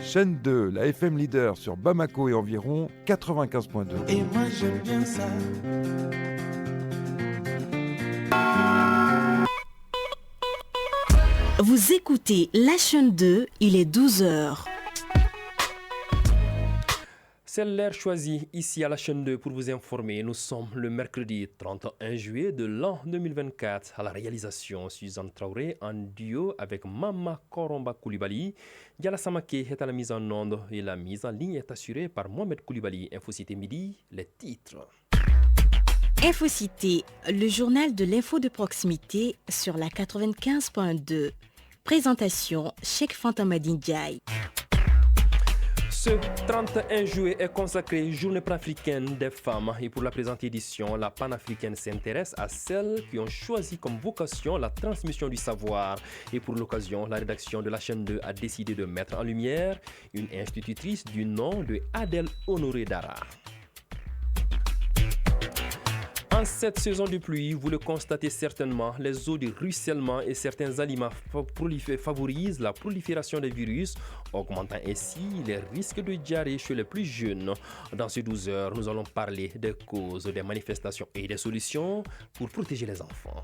Chaîne 2, la FM leader sur Bamako et environ 95.2. Et moi j'aime bien ça. Vous écoutez la chaîne 2, il est 12h. C'est l'heure choisie ici à la chaîne 2 pour vous informer. Nous sommes le mercredi 31 juillet de l'an 2024. À la réalisation, Suzanne Traoré en duo avec Mama Koromba Koulibaly. Diala Samake est à la mise en onde et la mise en ligne est assurée par Mohamed Koulibaly. Infocité midi, les titres. Infocité, le journal de l'info de proximité sur la 95.2. Présentation, Cheikh Fantamadine Ndiaye. Ce 31 juillet est consacré Journée panafricaine des femmes et pour la présente édition, la panafricaine s'intéresse à celles qui ont choisi comme vocation la transmission du savoir. Et pour l'occasion, la rédaction de la chaîne 2 a décidé de mettre en lumière une institutrice du nom de Adèle Honoré Dara. En cette saison de pluie, vous le constatez certainement, les eaux de ruissellement et certains aliments favorisent la prolifération des virus, augmentant ainsi les risques de diarrhée chez les plus jeunes. Dans ces 12 heures, nous allons parler des causes, des manifestations et des solutions pour protéger les enfants.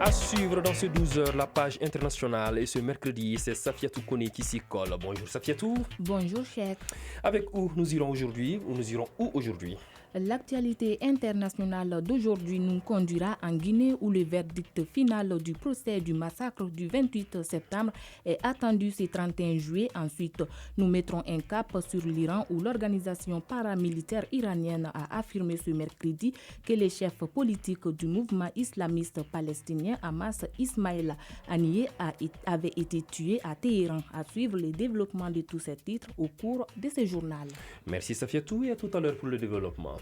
À suivre dans ces 12 heures la page internationale et ce mercredi, c'est Safiatou Kone qui s'y colle. Bonjour Safiatou. Bonjour Cheikh. Avec où nous irons aujourd'hui ou nous irons où aujourd'hui? L'actualité internationale d'aujourd'hui nous conduira en Guinée où le verdict final du procès du massacre du 28 septembre est attendu ce 31 juillet. Ensuite, nous mettrons un cap sur l'Iran où l'organisation paramilitaire iranienne a affirmé ce mercredi que le chef politique du mouvement islamiste palestinien Hamas, Ismaël Haniyeh, avait été tué à Téhéran. À suivre les développements de tous ces titres au cours de ce journal. Merci Safiatou et à tout à l'heure pour le développement.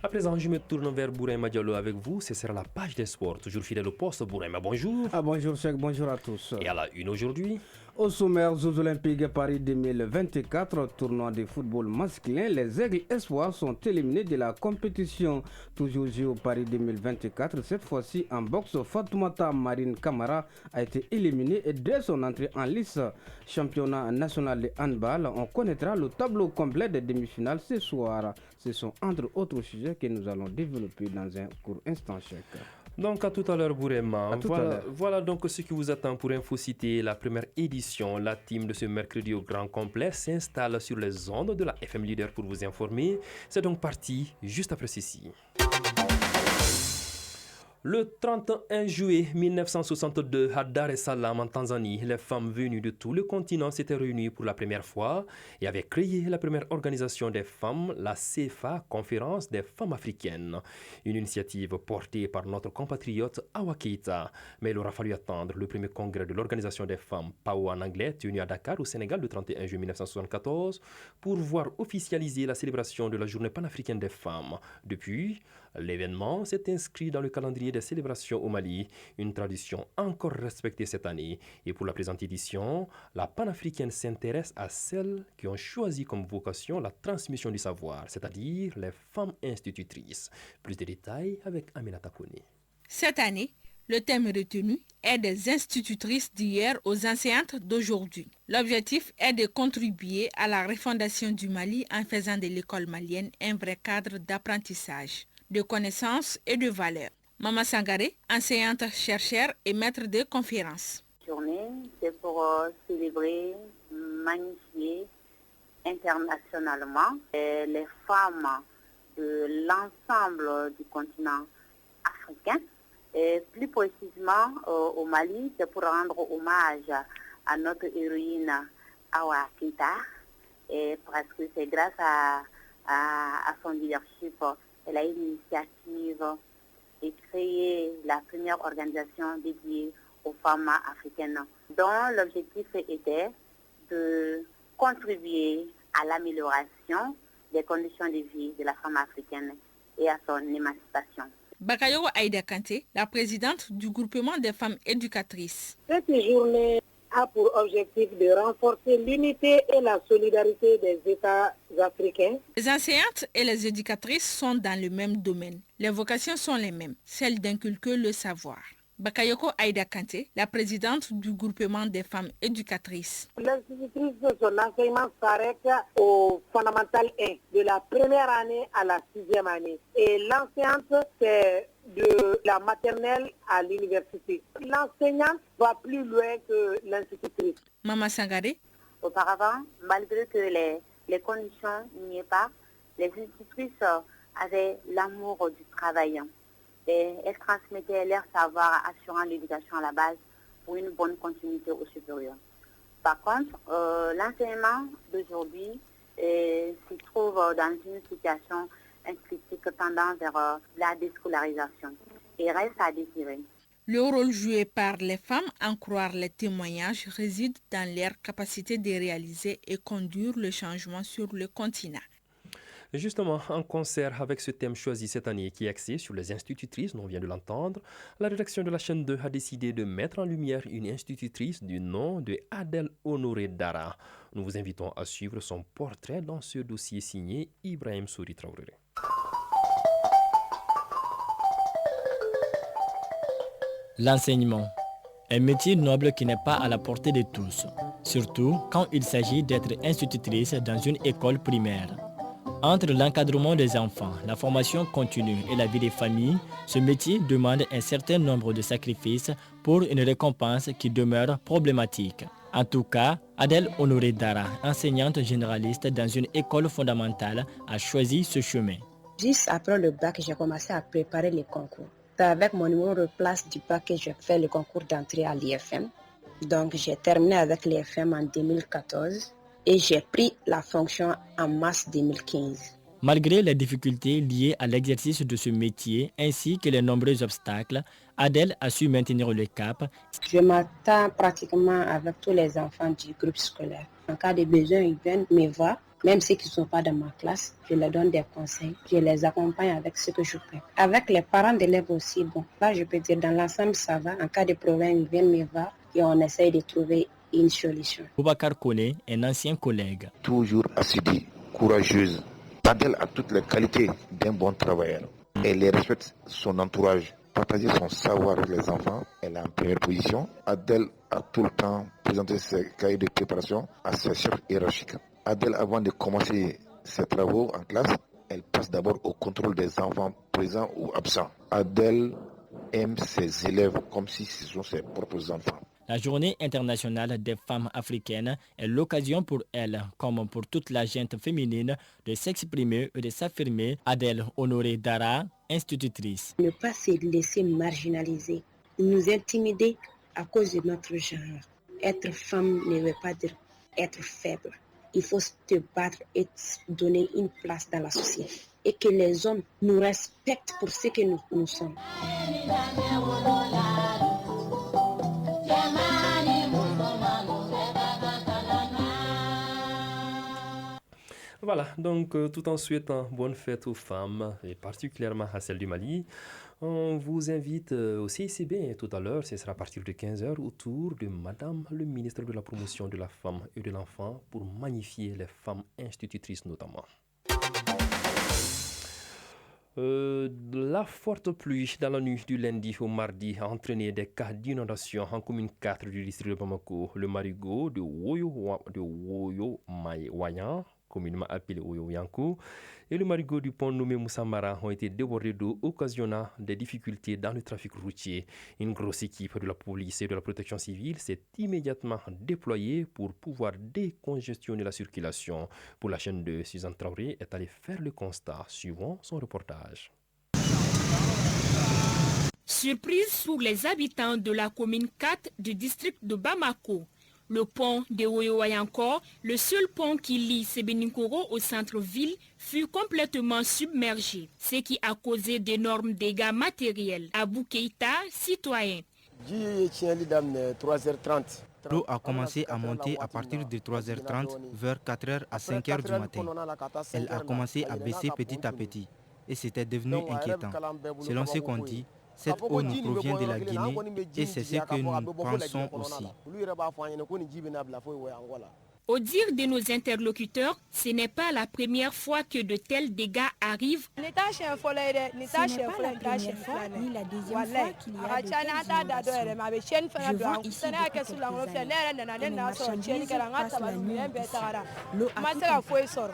À présent, je me tourne vers Bourema Diallo avec vous. Ce sera la page des sports. Toujours fidèle au poste. Bourema, bonjour. Bonjour Cheikh, bonjour à tous. Et à la une aujourd'hui. Au sommaire, Jeux Olympiques Paris 2024, tournoi de football masculin, les Aigles Espoirs sont éliminés de la compétition. Toujours Jeux Paris 2024, cette fois-ci en boxe, Fatoumata Marine Camara a été éliminée et dès son entrée en lice. Championnat national de handball, on connaîtra le tableau complet des demi-finales ce soir. Ce sont entre autres sujets que nous allons développer dans un court instant Cheikh. Donc à tout à l'heure Bourema. Voilà donc ce qui vous attend pour Infocité, la première édition. La team de ce mercredi au grand complet s'installe sur les ondes de la FM Leader pour vous informer. C'est donc parti juste après ceci. Le 31 juillet 1962, à Dar es Salaam, en Tanzanie, les femmes venues de tout le continent s'étaient réunies pour la première fois et avaient créé la première organisation des femmes, la CFA, Conférence des femmes africaines. Une initiative portée par notre compatriote Awa Keita. Mais il aura fallu attendre le premier congrès de l'organisation des femmes, PAO en anglais, tenu à Dakar, au Sénégal, le 31 juillet 1974, pour voir officialiser la célébration de la Journée panafricaine des femmes. Depuis, l'événement s'est inscrit dans le calendrier des célébrations au Mali, une tradition encore respectée cette année. Et pour la présente édition, la panafricaine s'intéresse à celles qui ont choisi comme vocation la transmission du savoir, c'est-à-dire les femmes institutrices. Plus de détails avec Aminata Kone. Cette année, le thème retenu est des institutrices d'hier aux enseignantes d'aujourd'hui. L'objectif est de contribuer à la refondation du Mali en faisant de l'école malienne un vrai cadre d'apprentissage, de connaissances et de valeurs. Mama Sangaré, enseignante, chercheur et maître de conférences. Journée, c'est pour célébrer, magnifier internationalement les femmes de l'ensemble du continent africain. Et plus précisément au Mali, c'est pour rendre hommage à notre héroïne Awa Keita. Et parce que c'est grâce à son leadership, elle a eu l'initiative et créé la première organisation dédiée aux femmes africaines, dont l'objectif était de contribuer à l'amélioration des conditions de vie de la femme africaine et à son émancipation. Bakayo Aïda Kanté, la présidente du groupement des femmes éducatrices. Cette journée a pour objectif de renforcer l'unité et la solidarité des États africains. Les enseignantes et les éducatrices sont dans le même domaine. Les vocations sont les mêmes, celles d'inculquer le savoir. Bakayoko Aïda Kanté, la présidente du groupement des femmes éducatrices. L'institutrice, son enseignement s'arrête au fondamental 1, de la première année à la 6e année. Et l'enseignante, c'est de la maternelle à l'université. L'enseignante va plus loin que l'institutrice. Maman Sangaré. Auparavant, malgré que les conditions n'y aient pas, les institutrices avaient l'amour du travail. Et elles transmettaient leur savoir assurant l'éducation à la base pour une bonne continuité au supérieur. Par contre, l'enseignement d'aujourd'hui se trouve dans une situation critique tendant vers la déscolarisation et reste à désirer. Le rôle joué par les femmes, en croire les témoignages, réside dans leur capacité de réaliser et conduire le changement sur le continent. Justement, en concert avec ce thème choisi cette année qui est axé sur les institutrices, on vient de l'entendre, la rédaction de la chaîne 2 a décidé de mettre en lumière une institutrice du nom de Adèle Honoré Dara. Nous vous invitons à suivre son portrait dans ce dossier signé Ibrahim Souri Traoré. L'enseignement, un métier noble qui n'est pas à la portée de tous, surtout quand il s'agit d'être institutrice dans une école primaire. Entre l'encadrement des enfants, la formation continue et la vie des familles, ce métier demande un certain nombre de sacrifices pour une récompense qui demeure problématique. En tout cas, Adèle Honoré Dara, enseignante généraliste dans une école fondamentale, a choisi ce chemin. Juste après le bac, j'ai commencé à préparer les concours. C'est avec mon numéro de place du bac que j'ai fait le concours d'entrée à l'IFM. Donc j'ai terminé avec l'IFM en 2014. Et j'ai pris la fonction en mars 2015. Malgré les difficultés liées à l'exercice de ce métier ainsi que les nombreux obstacles, Adèle a su maintenir le cap. Je m'attends pratiquement avec tous les enfants du groupe scolaire. En cas de besoin, ils viennent me voir. Même ceux qui ne sont pas dans ma classe, je leur donne des conseils. Je les accompagne avec ce que je peux. Avec les parents d'élèves aussi, bon, là je peux dire dans l'ensemble ça va. En cas de problème, ils viennent me voir et on essaye de trouver une solution. Boubacar Kone, un ancien collègue. Toujours assidue, courageuse. Adèle a toutes les qualités d'un bon travailleur. Elle respecte son entourage. Partager son savoir avec les enfants, elle est en première position. Adèle a tout le temps présenté ses cahiers de préparation à ses chefs hiérarchiques. Adèle, avant de commencer ses travaux en classe, elle passe d'abord au contrôle des enfants présents ou absents. Adèle aime ses élèves comme si ce sont ses propres enfants. La Journée internationale des femmes africaines est l'occasion pour elle, comme pour toute la gente féminine, de s'exprimer et de s'affirmer. Adèle Honoré Dara, institutrice. Ne pas se laisser marginaliser, nous intimider à cause de notre genre. Être femme ne veut pas dire être faible. Il faut se battre et donner une place dans la société. Et que les hommes nous respectent pour ce que nous sommes. Voilà, donc tout en souhaitant bonne fête aux femmes, et particulièrement à celles du Mali, on vous invite au CICB tout à l'heure, ce sera à partir de 15h, autour de Madame le ministre de la Promotion de la Femme et de l'Enfant pour magnifier les femmes institutrices notamment. La forte pluie dans la nuit du lundi au mardi a entraîné des cas d'inondation en commune 4 du district de Bamako. Le marigot de Woyo Wayan, communément appelé Oyo Yankou, et le marigot du pont nommé Moussamara ont été débordés d'eau, occasionnant des difficultés dans le trafic routier. Une grosse équipe de la police et de la protection civile s'est immédiatement déployée pour pouvoir décongestionner la circulation. Pour la chaîne 2, Suzanne Traoré est allée faire le constat, suivant son reportage. Surprise pour les habitants de la commune 4 du district de Bamako. Le pont de Oyo-Wayankor, le seul pont qui lie Sebeninkoro au centre-ville, fut complètement submergé, ce qui a causé d'énormes dégâts matériels. Abou Keïta, citoyen. L'eau a commencé à monter à partir de 3h30 vers 4h à 5h du matin. Elle a commencé à baisser petit à petit et c'était devenu inquiétant. Selon ce qu'on dit, cette eau nous provient de la Guinée et c'est ce que nous pensons aussi. Au dire de nos interlocuteurs, ce n'est pas la première fois que de tels dégâts arrivent. Ce n'est pas la première fois ni la deuxième fois qu'il y a de telles inondations. Je vends ici depuis quelques années. Et les marchandises passent la nuit ici. L'eau a tout emporté.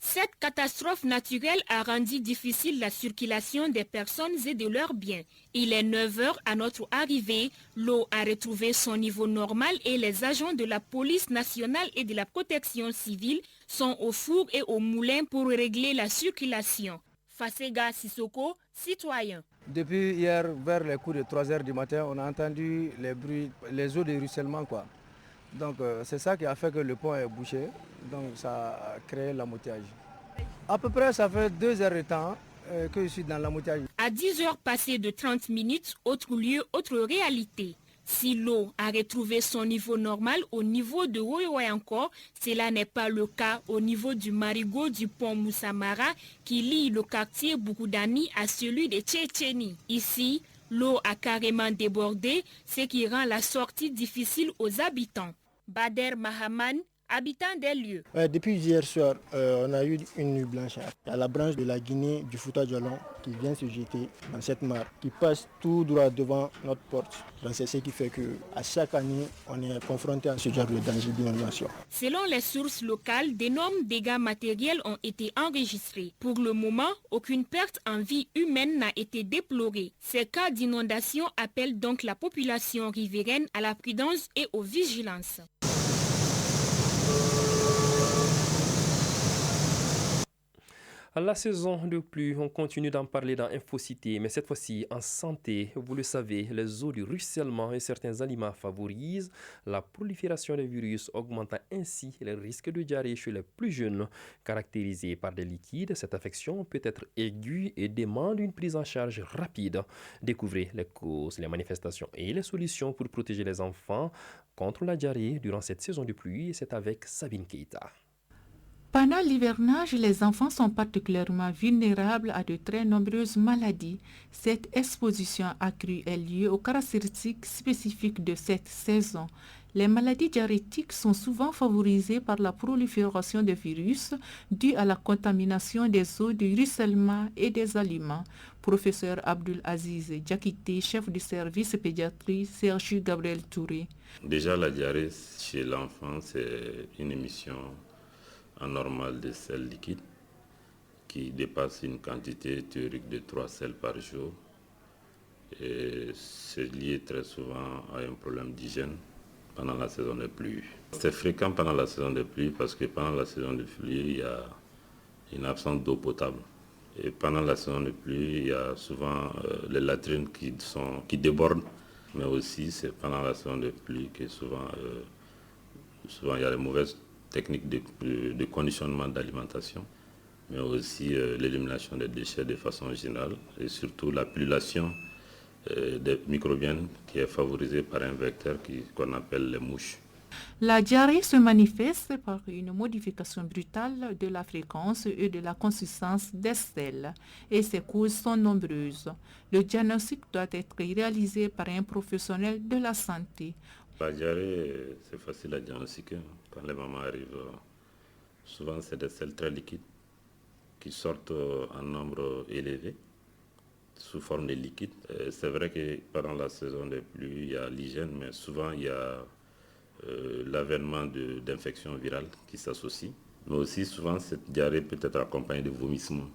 Cette catastrophe naturelle a rendu difficile la circulation des personnes et de leurs biens. Il est 9 heures à notre arrivée. L'eau a retrouvé son niveau normal et les agents de la police nationale et de la protection civile sont au four et au moulin pour régler la circulation. Fasega Sissoko, citoyen. Depuis hier, vers les coups de 3 heures du matin, on a entendu les bruits, les eaux de ruissellement, quoi. Donc c'est ça qui a fait que le pont est bouché, donc ça a créé l'embouteillage. À peu près ça fait 2 heures de temps que je suis dans l'embouteillage. À 10 heures passées de 30 minutes, autre lieu, autre réalité. Si l'eau a retrouvé son niveau normal au niveau de Oyowayanko, cela n'est pas le cas au niveau du marigot du pont Moussamara qui lie le quartier Boukoudani à celui de Tchétchénie. Ici, l'eau a carrément débordé, ce qui rend la sortie difficile aux habitants. Bader Mahaman, habitant des lieux. Depuis hier soir, on a eu une nuit blanche. Il y a la branche de la Guinée du Fouta Djallon qui vient se jeter dans cette mare, qui passe tout droit devant notre porte. Donc c'est ce qui fait qu'à chaque année, on est confronté à ce genre de danger d'inondation. Selon les sources locales, d'énormes dégâts matériels ont été enregistrés. Pour le moment, aucune perte en vie humaine n'a été déplorée. Ces cas d'inondation appellent donc la population riveraine à la prudence et aux vigilances. À la saison de pluie, on continue d'en parler dans Infocité, mais cette fois-ci en santé. Vous le savez, les eaux du ruissellement et certains aliments favorisent la prolifération des virus, augmentant ainsi les risques de diarrhée chez les plus jeunes. Caractérisée par des liquides, cette affection peut être aiguë et demande une prise en charge rapide. Découvrez les causes, les manifestations et les solutions pour protéger les enfants contre la diarrhée durant cette saison de pluie. C'est avec Sabine Keita. Pendant l'hivernage, les enfants sont particulièrement vulnérables à de très nombreuses maladies. Cette exposition accrue est liée aux caractéristiques spécifiques de cette saison. Les maladies diarrhétiques sont souvent favorisées par la prolifération de virus due à la contamination des eaux du ruissellement et des aliments. Professeur Abdul Aziz Diakité, chef du service pédiatrie, Serge Gabriel Touré. Déjà, la diarrhée chez l'enfant, c'est une émission anormale de sels liquides qui dépasse une quantité théorique de 3 sels par jour. Et c'est lié très souvent à un problème d'hygiène pendant la saison des pluies. C'est fréquent pendant la saison des pluies parce que pendant la saison des pluies, il y a une absence d'eau potable. Et pendant la saison des pluies, il y a souvent les latrines qui débordent, mais aussi c'est pendant la saison des pluies que souvent il y a les mauvaises techniques de conditionnement d'alimentation, mais aussi l'élimination des déchets de façon générale et surtout la pullulation des microbiennes qui est favorisée par un vecteur qu'on appelle les mouches. La diarrhée se manifeste par une modification brutale de la fréquence et de la consistance des selles et ses causes sont nombreuses. Le diagnostic doit être réalisé par un professionnel de la santé. La diarrhée, c'est facile à diagnostiquer. Quand les mamans arrivent, souvent c'est des selles très liquides qui sortent en nombre élevé sous forme de liquide. C'est vrai que pendant la saison des pluies, il y a l'hygiène, mais souvent il y a l'avènement d'infections virales qui s'associent. Mais aussi souvent cette diarrhée peut être accompagnée de vomissements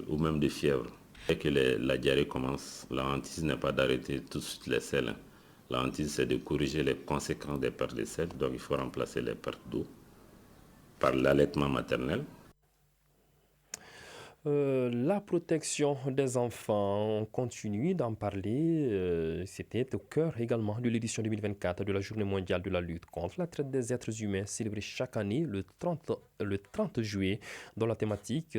ou même de fièvre. Dès que la diarrhée commence, la hantise n'est pas d'arrêter tout de suite les selles. La hantise, c'est de corriger les conséquences des pertes de sel. Donc, il faut remplacer les pertes d'eau par l'allaitement maternel. La protection des enfants, on continue d'en parler. C'était au cœur également de l'édition 2024 de la Journée mondiale de la lutte contre la traite des êtres humains, célébrée chaque année le 30 juillet, dont la thématique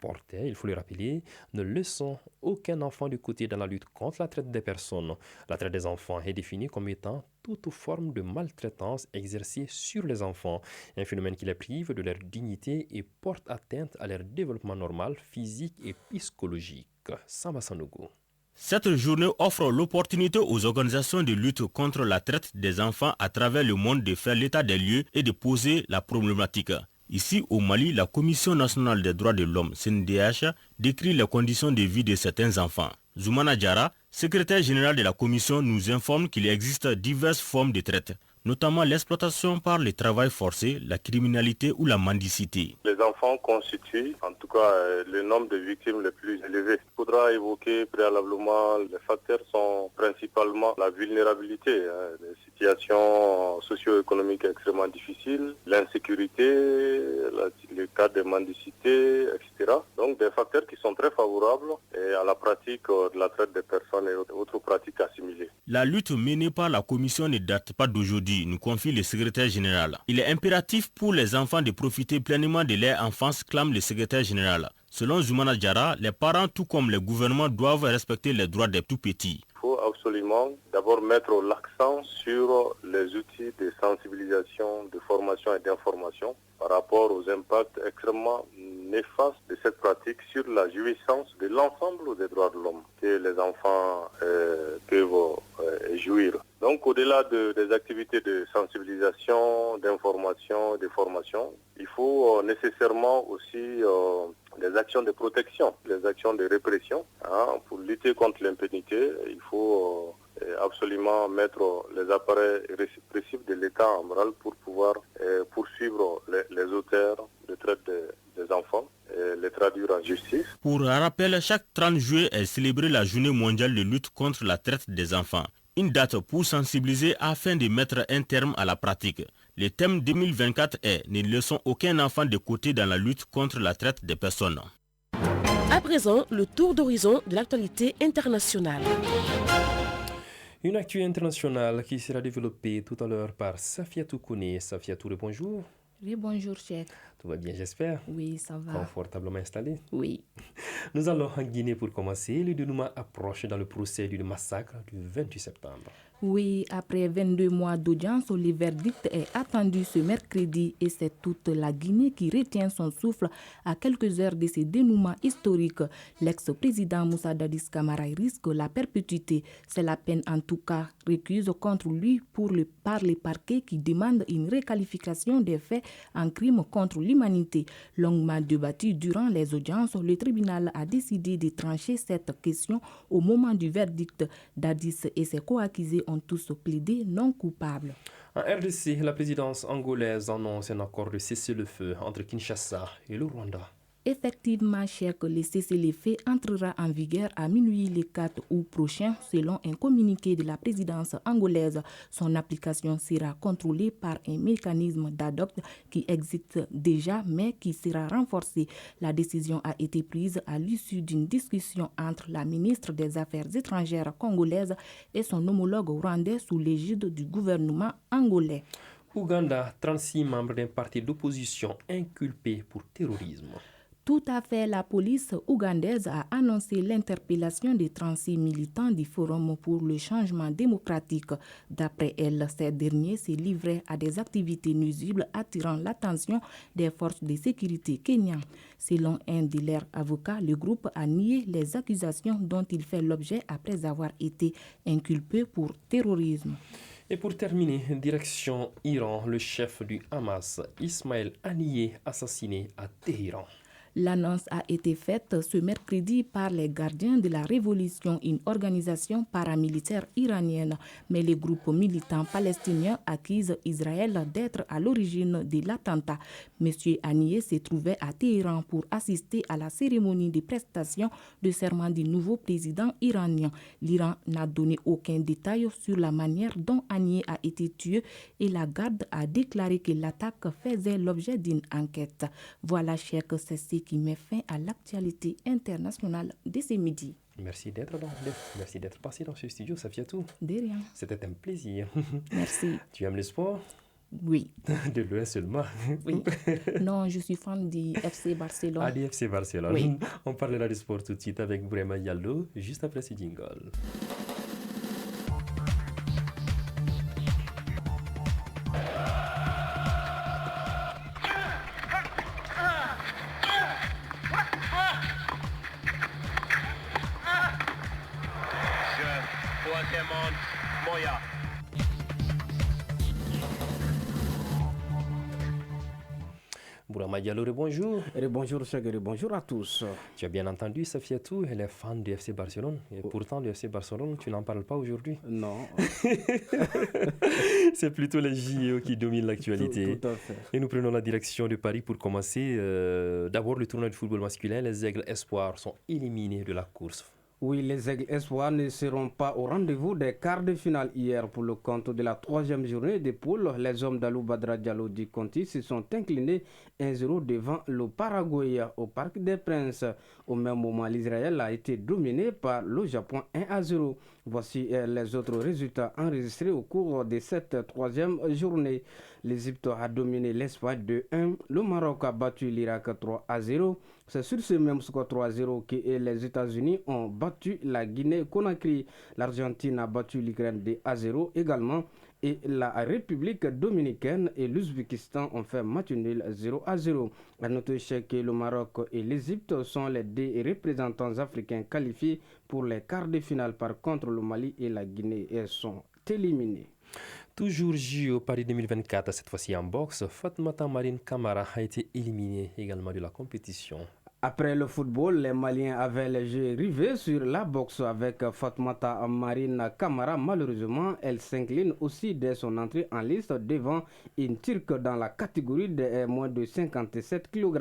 portait, il faut le rappeler, ne laissons aucun enfant de côté dans la lutte contre la traite des personnes. La traite des enfants est définie comme étant toute forme de maltraitance exercée sur les enfants, un phénomène qui les prive de leur dignité et porte atteinte à leur développement normal, physique et psychologique. Samba Sanogo. Cette journée offre l'opportunité aux organisations de lutte contre la traite des enfants à travers le monde de faire l'état des lieux et de poser la problématique. Ici au Mali, la Commission nationale des droits de l'homme, CNDH, décrit les conditions de vie de certains enfants. Zoumana Diarra, secrétaire général de la commission, nous informe qu'il existe diverses formes de traite, notamment l'exploitation par le travail forcé, la criminalité ou la mendicité. Les enfants constituent en tout cas le nombre de victimes les plus élevés. Il faudra évoquer préalablement les facteurs sont principalement la vulnérabilité, les situations socio-économiques extrêmement difficiles, l'insécurité, le cas de mendicité, etc. Donc des facteurs qui sont très favorables à la pratique de la traite des personnes et autres pratiques assimilées. La lutte menée par la commission ne date pas d'aujourd'hui, nous confie le secrétaire général. Il est impératif pour les enfants de profiter pleinement de leur enfance, clame le secrétaire général. Selon Zoumana Diarra, les parents tout comme les gouvernements doivent respecter les droits des tout-petits. Il faut absolument d'abord mettre l'accent sur les outils de sensibilisation, de formation et d'information par rapport aux impacts extrêmement néfastes de cette pratique sur la jouissance de l'ensemble des droits de l'homme que les enfants peuvent jouir. Donc au-delà des activités de sensibilisation, d'information, de formation, il faut nécessairement aussi des actions de protection, des actions de répression. Pour lutter contre l'impunité, il faut absolument mettre les appareils répressifs de l'État en branle pour pouvoir poursuivre les auteurs de traite des enfants et les traduire en justice. Pour rappel, chaque 30 juillet est célébrée la journée mondiale de lutte contre la traite des enfants. Une date pour sensibiliser afin de mettre un terme à la pratique. Le thème 2024 est « Ne laissons aucun enfant de côté dans la lutte contre la traite des personnes ». À présent, le tour d'horizon de l'actualité internationale. Une actu internationale qui sera développée tout à l'heure par Safia Toukouné. Safia Touré, bonjour. Oui, bonjour, chef. Tout va bien, j'espère. Oui, ça va. Confortablement installé. Oui. Nous allons en Guinée pour commencer. Le dénouement approche dans le procès du massacre du 28 septembre. Oui, après 22 mois d'audience, le verdict est attendu ce mercredi et c'est toute la Guinée qui retient son souffle à quelques heures de ce dénouement historique. L'ex-président Moussa Dadis Camara risque la perpétuité. C'est la peine en tout cas récuse contre lui par les parquets qui demandent une requalification des faits en crime contre l'humanité. Longuement débattu durant les audiences, le tribunal a décidé de trancher cette question au moment du verdict. Dadis et ses co-accusés ont tous plaidé non coupables. En RDC, la présidence angolaise annonce un accord de cessez-le-feu entre Kinshasa et le Rwanda. Effectivement, cher que le cessez-le-feu entrera en vigueur à minuit le 4 août prochain, selon un communiqué de la présidence angolaise. Son application sera contrôlée par un mécanisme d'ad-hoc qui existe déjà, mais qui sera renforcé. La décision a été prise à l'issue d'une discussion entre la ministre des Affaires étrangères congolaise et son homologue rwandais sous l'égide du gouvernement angolais. Ouganda, 36 membres d'un parti d'opposition inculpés pour terrorisme. Tout à fait, la police ougandaise a annoncé l'interpellation des 36 militants du Forum pour le changement démocratique. D'après elle, ces derniers se livraient à des activités nuisibles attirant l'attention des forces de sécurité kenyanes. Selon un de leurs avocats, le groupe a nié les accusations dont il fait l'objet après avoir été inculpé pour terrorisme. Et pour terminer, direction Iran, le chef du Hamas, Ismaël Haniyeh, assassiné à Téhéran. L'annonce a été faite ce mercredi par les Gardiens de la Révolution, une organisation paramilitaire iranienne. Mais les groupes militants palestiniens accusent Israël d'être à l'origine de l'attentat. M. Haniyeh se trouvait à Téhéran pour assister à la cérémonie de prestation de serment du nouveau président iranien. L'Iran n'a donné aucun détail sur la manière dont Haniyeh a été tué et la garde a déclaré que l'attaque faisait l'objet d'une enquête. Voilà, chers que c'est ce qui met fin à l'actualité internationale de ce midi. Merci d'être passé dans ce studio, Safiatou. De rien. C'était un plaisir. Merci. Tu aimes le sport? Oui. De l'ES seulement? Oui. Non, je suis fan du FC Barcelone. Ah, du FC Barcelone. Oui. On parlera du sport tout de suite avec Brema Yallo, juste après ce jingle. Bourama Diallo, bonjour. Bonjour Chagri, bonjour à tous. Tu as bien entendu, Safiatou, elle est fan du FC Barcelone. Et pourtant, du FC Barcelone, tu n'en parles pas aujourd'hui. Non. C'est plutôt les JO qui dominent l'actualité. Tout à fait. Et nous prenons la direction de Paris pour commencer. D'abord, le tournoi de football masculin. Les Aigles Espoirs sont éliminés de la course. Oui, les Aigles Espoirs ne seront pas au rendez-vous des quarts de finale hier pour le compte de la 3e journée des poules. Les hommes d'Alou Badra Diallo du Conti se sont inclinés 1-0 devant le Paraguay au Parc des Princes. Au même moment, l'Israël a été dominé par le Japon 1-0. Voici les autres résultats enregistrés au cours de cette 3e journée. L'Égypte a dominé l'Espagne 2-1. Le Maroc a battu l'Irak 3-0. C'est sur ce même score 3-0 que les États-Unis ont battu la Guinée-Conakry. L'Argentine a battu l'Ukraine 2-0 également. Et la République dominicaine et l'Ouzbékistan ont fait match nul 0-0. À noter que le Maroc et l'Égypte sont les deux représentants africains qualifiés pour les quarts de finale. Par contre, le Mali et la Guinée sont éliminés. Toujours JO Paris 2024, cette fois-ci en boxe, Fatmata Marine Camara a été éliminée également de la compétition. Après le football, les Maliens avaient les yeux rivés sur la boxe avec Fatmata Marine Camara. Malheureusement, elle s'incline aussi dès son entrée en liste devant une Turque dans la catégorie de moins de 57 kg.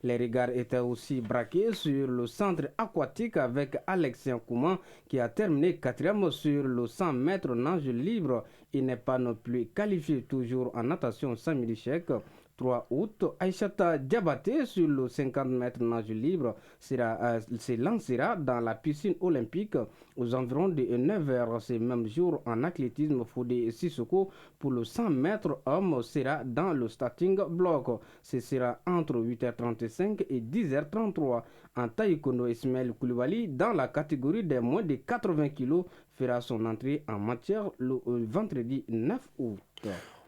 Les regards étaient aussi braqués sur le centre aquatique avec Alexien Kouman qui a terminé 4e sur le 100 mètres nage libre. Il n'est pas non plus qualifié, toujours en natation Sami Chek. 3 août, Aïchata Diabaté sur le 50 mètres nage libre se lancera dans la piscine olympique aux environs de 9h. Ce même jour, en athlétisme, Fodé Sissoko pour le 100 mètres homme sera dans le starting block. Ce sera entre 8h35 et 10h33. En taekwondo, Ismaël Koulibaly, dans la catégorie des moins de 80 kg, fera son entrée en matière le vendredi 9 août.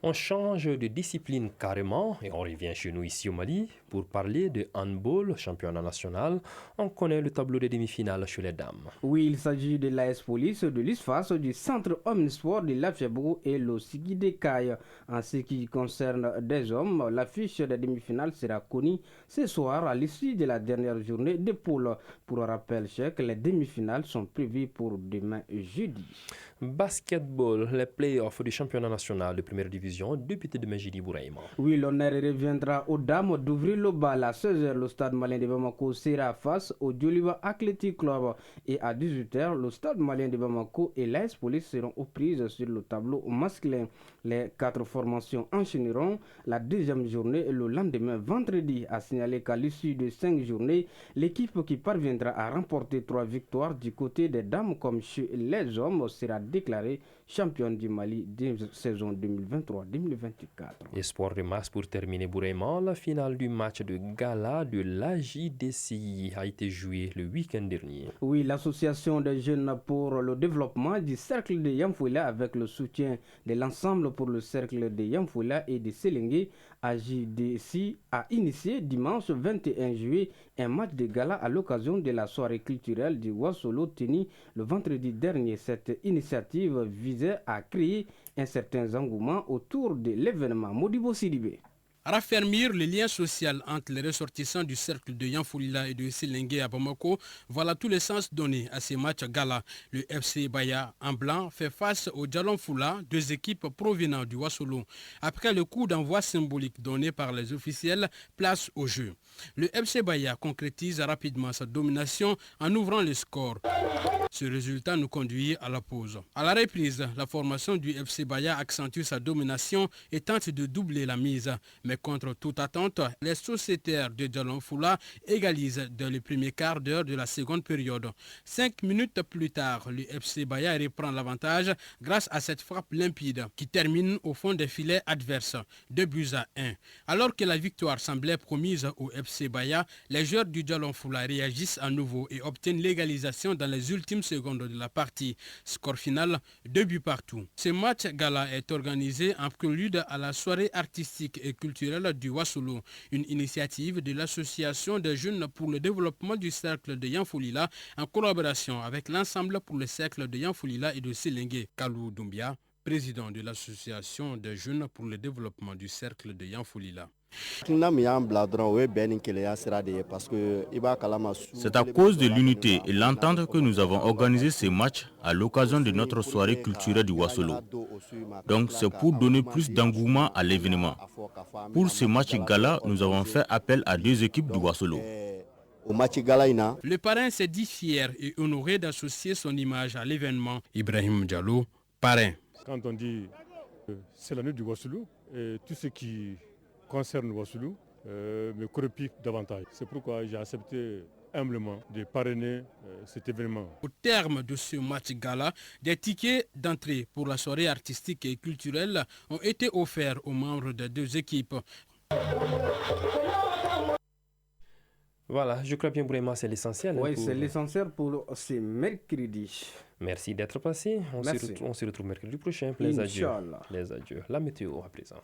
On change de discipline carrément et on revient chez nous ici au Mali pour parler de handball, championnat national. On connaît le tableau des demi-finales chez les dames. Oui, il s'agit de l'AS Police, de l'ISFAS, du Centre Omnisport de Lafiabou et le Sigui de Caille. En ce qui concerne des hommes, l'affiche des demi-finales sera connue ce soir à l'issue de la dernière journée des poules. Pour rappel, les demi-finales sont prévues pour demain jeudi. Basketball, les playoffs du championnat national de première division, député de Majidi Bouraïma. Oui, l'honneur reviendra aux dames d'ouvrir le bal à 16h. Le stade malien de Bamako sera face au Dioliva Athletic Club. Et à 18h, le stade malien de Bamako et l'AS Police seront aux prises sur le tableau masculin. Les 4 formations enchaîneront la deuxième journée le lendemain vendredi. A signaler qu'à l'issue de 5 journées, l'équipe qui parviendra à remporter 3 victoires du côté des dames comme chez les hommes sera déclarée championne du Mali de saison 2023-2024. Espoir de masse pour terminer Bouraïma. La finale du match de gala de l'AJDCI a été jouée le week-end dernier. Oui, l'association des jeunes pour le développement du cercle de Yamfoula avec le soutien de l'ensemble pour le cercle de Yamfoula et de Sélengue, AJDC a initié dimanche 21 juillet un match de gala à l'occasion de la soirée culturelle du Wassolo tenue le vendredi dernier. Cette initiative visait à créer un certain engouement autour de l'événement. Modibo Sidibé. Raffermir le lien social entre les ressortissants du cercle de Yanfoulila et de Sélengue à Bamako, voilà tous les sens donnés à ces matchs gala. Le FC Baya en blanc fait face au Djalon Foula, 2 équipes provenant du Wassolo. Après le coup d'envoi symbolique donné par les officiels, place au jeu. Le FC Baya concrétise rapidement sa domination en ouvrant le score. Ce résultat nous conduit à la pause. À la reprise, la formation du FC Baya accentue sa domination et tente de doubler la mise. Mais contre toute attente, les sociétaires de Djalon Foula égalisent dans le premier quart d'heure de la seconde période. 5 minutes plus tard, le FC Baya reprend l'avantage grâce à cette frappe limpide qui termine au fond des filets adverses, 2-1. Alors que la victoire semblait promise au FC Baya, les joueurs du Djalon Foula réagissent à nouveau et obtiennent l'égalisation dans les ultimes secondes de la partie. Score final, 2 partout. Ce match gala est organisé en prélude à la soirée artistique et culturelle du Wassolo, une initiative de l'association des jeunes pour le développement du cercle de Yanfoulila en collaboration avec l'ensemble pour le cercle de Yanfoulila et de Sélengue. Kalou Doumbia, président de l'association des jeunes pour le développement du cercle de Yanfolila. C'est à cause de l'unité et l'entente que nous avons organisé ces matchs à l'occasion de notre soirée culturelle du Wasolo. Donc c'est pour donner plus d'engouement à l'événement. Pour ce match gala, nous avons fait appel à 2 équipes du Wasolo. Le parrain s'est dit fier et honoré d'associer son image à l'événement. Ibrahim Diallo, parrain. Quand on dit c'est la nuit du Wasolo, tout ce qui concerne le Wasolo me correspond davantage. C'est pourquoi j'ai accepté humblement de parrainer cet événement. Au terme de ce match gala, des tickets d'entrée pour la soirée artistique et culturelle ont été offerts aux membres des 2 équipes. Voilà, je crois bien Bourema, c'est l'essentiel. Oui, c'est l'essentiel pour ce mercredi. Merci d'être passé. On se retrouve mercredi prochain. Les adieux. La météo à présent.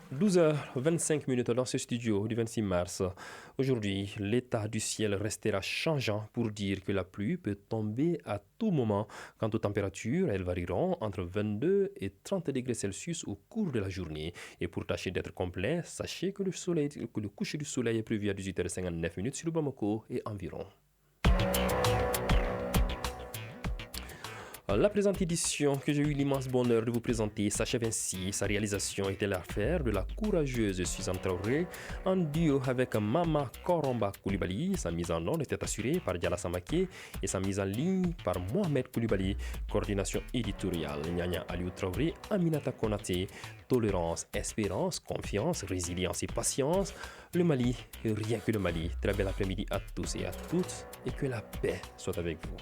« 12h25 dans ce studio du 26 mars. Aujourd'hui, l'état du ciel restera changeant pour dire que la pluie peut tomber à tout moment. Quant aux températures, elles varieront entre 22 et 30 degrés Celsius au cours de la journée. Et pour tâcher d'être complet, sachez que le coucher du soleil est prévu à 18h59 sur Bamako et environ. La présente édition que j'ai eu l'immense bonheur de vous présenter s'achève ainsi. Sa réalisation était l'affaire de la courageuse Suzanne Traoré en duo avec Mama Koromba Koulibaly. Sa mise en onde était assurée par Diala Samake et sa mise en ligne par Mohamed Koulibaly. Coordination éditoriale Nyanya Aliou Traoré, Aminata Konaté. Tolérance, espérance, confiance, résilience et patience. Le Mali, rien que le Mali. Très bel après-midi à tous et à toutes et que la paix soit avec vous.